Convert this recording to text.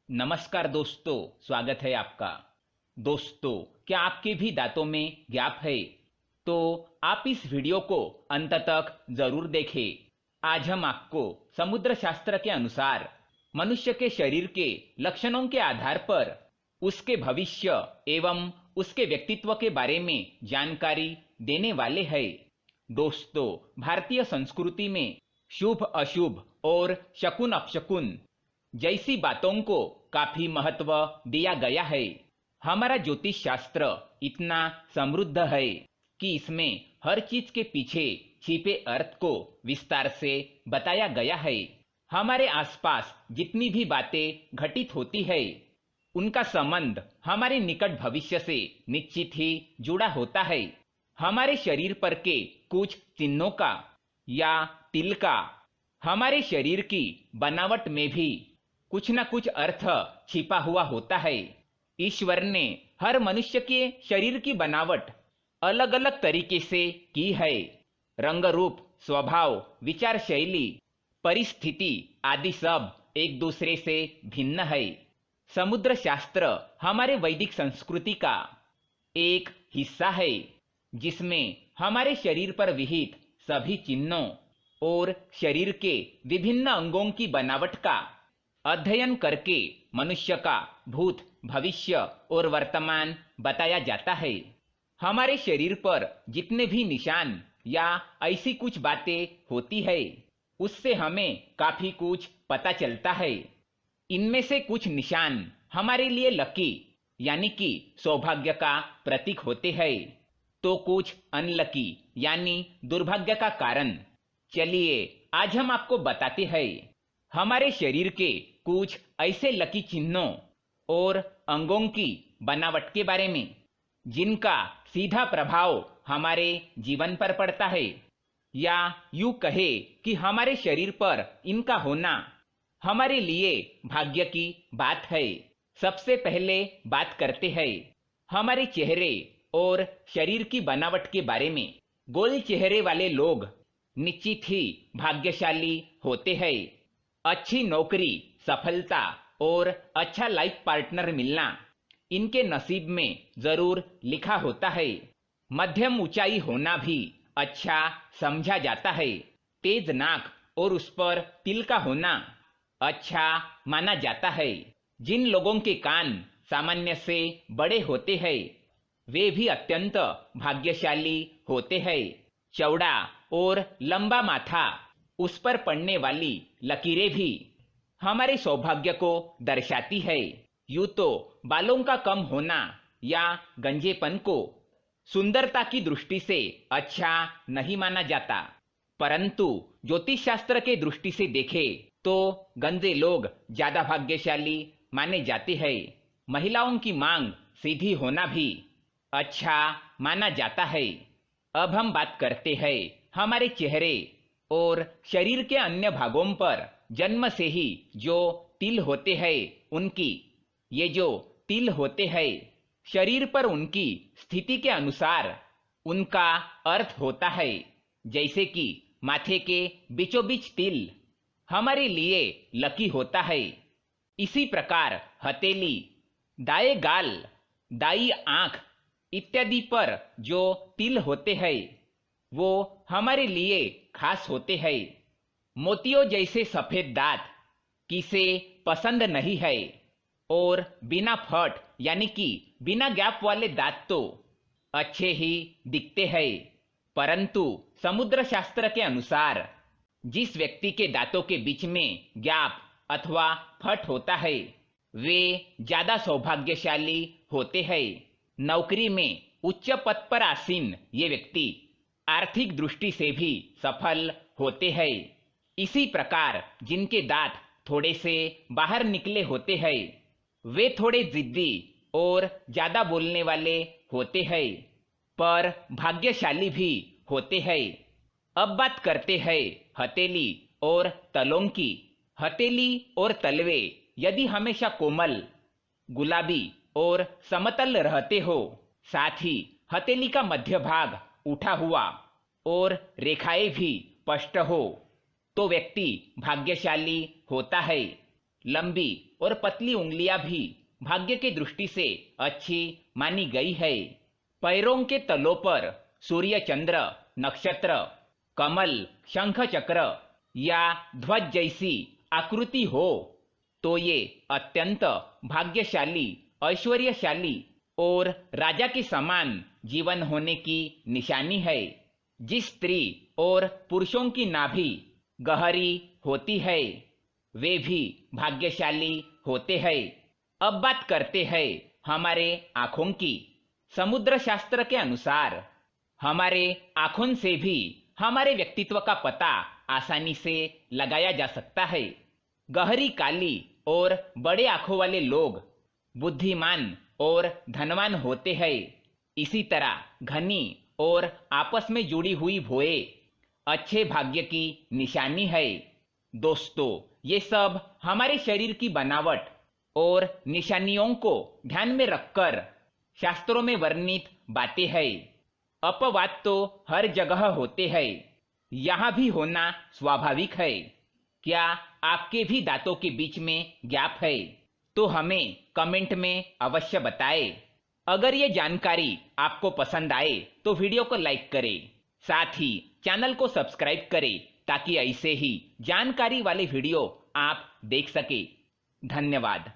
नमस्कार दोस्तों, स्वागत है आपका। दोस्तों, क्या आपके भी दांतों में गैप है? तो आप इस वीडियो को अंत तक जरूर देखें। आज हम आपको समुद्र शास्त्र के अनुसार मनुष्य के शरीर के लक्षणों के आधार पर उसके भविष्य एवं उसके व्यक्तित्व के बारे में जानकारी देने वाले हैं। दोस्तों, भारतीय संस्कृति में शुभ अशुभ और शकुन अपशकुन जैसी बातों को काफी महत्व दिया गया है। हमारा ज्योतिष शास्त्र इतना समृद्ध है कि इसमें हर चीज के पीछे छिपे अर्थ को विस्तार से बताया गया है। हमारे आसपास जितनी भी बातें घटित होती है, उनका संबंध हमारे निकट भविष्य से निश्चित ही जुड़ा होता है। हमारे शरीर पर के कुछ चिन्हों का या तिल का हमारे शरीर की बनावट में भी कुछ न कुछ अर्थ छिपा हुआ होता है। ईश्वर ने हर मनुष्य के शरीर की बनावट अलग अलग तरीके से की है। रंग रूप, स्वभाव, विचार शैली, परिस्थिति आदि सब एक दूसरे से भिन्न है। समुद्र शास्त्र हमारे वैदिक संस्कृति का एक हिस्सा है, जिसमें हमारे शरीर पर विहित सभी चिन्हों और शरीर के विभिन्न अंगों की बनावट का अध्ययन करके मनुष्य का भूत, भविष्य और वर्तमान बताया जाता है। हमारे शरीर पर जितने भी निशान या ऐसी कुछ बातें होती है, उससे हमें काफी कुछ पता चलता है। इनमें से कुछ निशान हमारे लिए लकी यानी कि सौभाग्य का प्रतीक होते हैं, तो कुछ अनलकी यानी दुर्भाग्य का कारण। चलिए आज हम आपको बताते हैं हमारे शरीर के कुछ ऐसे लकी चिन्हों और अंगों की बनावट के बारे में, जिनका सीधा प्रभाव हमारे जीवन पर पड़ता है, या यूं कहे कि हमारे शरीर पर इनका होना हमारे लिए भाग्य की बात है। सबसे पहले बात करते हैं हमारे चेहरे और शरीर की बनावट के बारे में। गोल चेहरे वाले लोग निश्चित ही भाग्यशाली होते हैं। अच्छी नौकरी, सफलता और अच्छा लाइफ पार्टनर मिलना इनके नसीब में जरूर लिखा होता है। मध्यम ऊंचाई होना भी अच्छा समझा जाता है। तेज नाक और उस पर तिल का होना अच्छा माना जाता है। जिन लोगों के कान सामान्य से बड़े होते हैं, वे भी अत्यंत भाग्यशाली होते हैं। चौड़ा और लंबा माथा, उस पर पड़ने वाली लकीरें भी हमारे सौभाग्य को दर्शाती है। यूं तो बालों का कम होना या गंजेपन को सुंदरता की दृष्टि से अच्छा नहीं माना जाता, परंतु ज्योतिष शास्त्र के दृष्टि से देखें तो गंजे लोग ज्यादा भाग्यशाली माने जाते हैं। महिलाओं की मांग सीधी होना भी अच्छा माना जाता है। अब हम बात करते हैं हमारे चेहरे और शरीर के अन्य भागों पर जन्म से ही जो तिल होते हैं उनकी। ये जो तिल होते हैं, शरीर पर उनकी स्थिति के अनुसार उनका अर्थ होता है। जैसे कि माथे के बीचों बीच तिल हमारे लिए लकी होता है। इसी प्रकार हथेली, दाएं गाल, दाई आंख इत्यादि पर जो तिल होते हैं, वो हमारे लिए खास होते हैं। मोतियों जैसे सफेद दांत किसे पसंद नहीं है, और बिना फट यानी कि बिना गैप वाले दांत तो अच्छे ही दिखते हैं। परंतु समुद्र शास्त्र के अनुसार जिस व्यक्ति के दांतों के बीच में गैप अथवा फट होता है, वे ज्यादा सौभाग्यशाली होते हैं। नौकरी में उच्च पद पर आसीन ये व्यक्ति आर्थिक दृष्टि से भी सफल होते हैं। इसी प्रकार जिनके दांत थोड़े से बाहर निकले होते हैं, वे थोड़े जिद्दी और ज्यादा बोलने वाले होते हैं, पर भाग्यशाली भी होते हैं। अब बात करते हैं हथेली और तलों की। हथेली और तलवे यदि हमेशा कोमल, गुलाबी और समतल रहते हो, साथ ही हथेली का मध्य भाग उठा हुआ और रेखाएं भी स्पष्ट हो, तो व्यक्ति भाग्यशाली होता है। लंबी और पतली उंगलियां भी भाग्य की दृष्टि से अच्छी मानी गई है। पैरों के तलों पर सूर्य, चंद्र, नक्षत्र, कमल, शंख चक्र या ध्वज जैसी आकृति हो तो ये अत्यंत भाग्यशाली, ऐश्वर्यशाली और राजा के समान जीवन होने की निशानी है। जिस स्त्री और पुरुषों की नाभि गहरी होती है वे भी भाग्यशाली होते हैं। अब बात करते हैं हमारे आंखों की। समुद्र शास्त्र के अनुसार हमारे आंखों से भी हमारे व्यक्तित्व का पता आसानी से लगाया जा सकता है। गहरी काली और बड़े आंखों वाले लोग बुद्धिमान और धनवान होते हैं। इसी तरह घनी और आपस में जुड़ी हुई भुएं अच्छे भाग्य की निशानी है। दोस्तों, ये सब हमारे शरीर की बनावट और निशानियों को ध्यान में रखकर शास्त्रों में वर्णित बातें हैं। अपवाद तो हर जगह होते हैं, यहाँ भी होना स्वाभाविक है। क्या आपके भी दांतों के बीच में गैप है? तो हमें कमेंट में अवश्य बताएं। अगर ये जानकारी आपको पसंद आए तो वीडियो को लाइक करें, साथ ही चैनल को सब्सक्राइब करें ताकि ऐसे ही जानकारी वाले वीडियो आप देख सके। धन्यवाद।